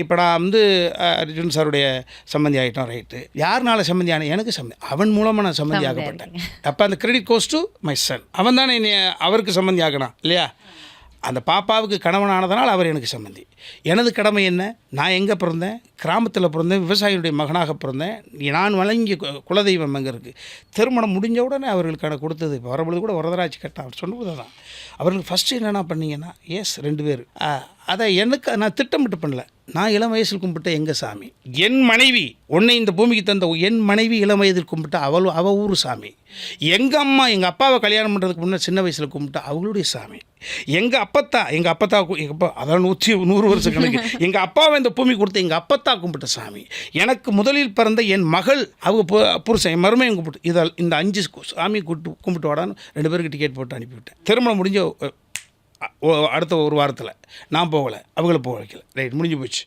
இப்போ நான் வந்து அர்ஜுன் சாருடைய சம்மந்தி ஆகிட்டோம், ரைட்டு. யாருனால சம்மந்தி ஆனேன்? எனக்கு சம்மந்தி, அவன் மூலமாக நான் சம்மந்தி ஆகப்பட்டேன். அப்போ அந்த credit goes to my son. அவன் தானே என்னை அவருக்கு சம்மந்தி ஆகணும் இல்லையா? அந்த பாப்பாவுக்கு கணவனானதனால் அவர் எனக்கு சம்மந்தி. எனது கடமை என்ன? நான் எங்கே பிறந்தேன்? கிராமத்தில் பிறந்தேன், விவசாயியுடைய மகனாக பிறந்தேன். நான் வழங்கிய குலதெய்வம் எங்கே இருக்குது? திருமணம் முடிஞ்ச உடனே அவர்களுக்கான கொடுத்தது. இப்போ வரபொழுது கூட வரதராட்சி கட்டம் அவர் சொன்னது தான். அவர்களுக்கு ஃபஸ்ட்டு என்னென்னா பண்ணீங்கன்னா, எஸ் 2 பேர். அதை எனக்கு நான் திட்டமிட்டு பண்ணல. நான் இளம் வயசில் கும்பிட்ட எங்கள் சாமி, என் மனைவி, உன்னை இந்த பூமிக்கு தந்த என் மனைவி இளம் வயதில் கும்பிட்ட அவள் ஊர் சாமி. எங்கள் அம்மா எங்கள் அப்பாவை கல்யாணம் பண்ணுறதுக்கு முன்னே சின்ன வயசில் கும்பிட்ட அவங்களுடைய சாமி. எங்கள் அப்பத்தா எங்கள் அப்பா அதான் 100 வருஷம் கணக்கு. எங்கள் அப்பாவை இந்த பூமி கொடுத்த எங்கள் அப்பத்தா கும்பிட்ட சாமி. எனக்கு முதலில் பிறந்த என் மகள் அவங்க புருஷன் என் மருமையும் கும்பிட்டு இந்த 5 சாமி கும்பிட்டு வாடான்னு 2 பேருக்கு டிக்கெட் போட்டு அனுப்பிவிட்டேன். திருமணம் முடிஞ்ச அடுத்த ஒரு வாரத்தில் நான் போகலை, அவங்கள போக வைக்கல. ரைட், முடிஞ்சு போச்சு.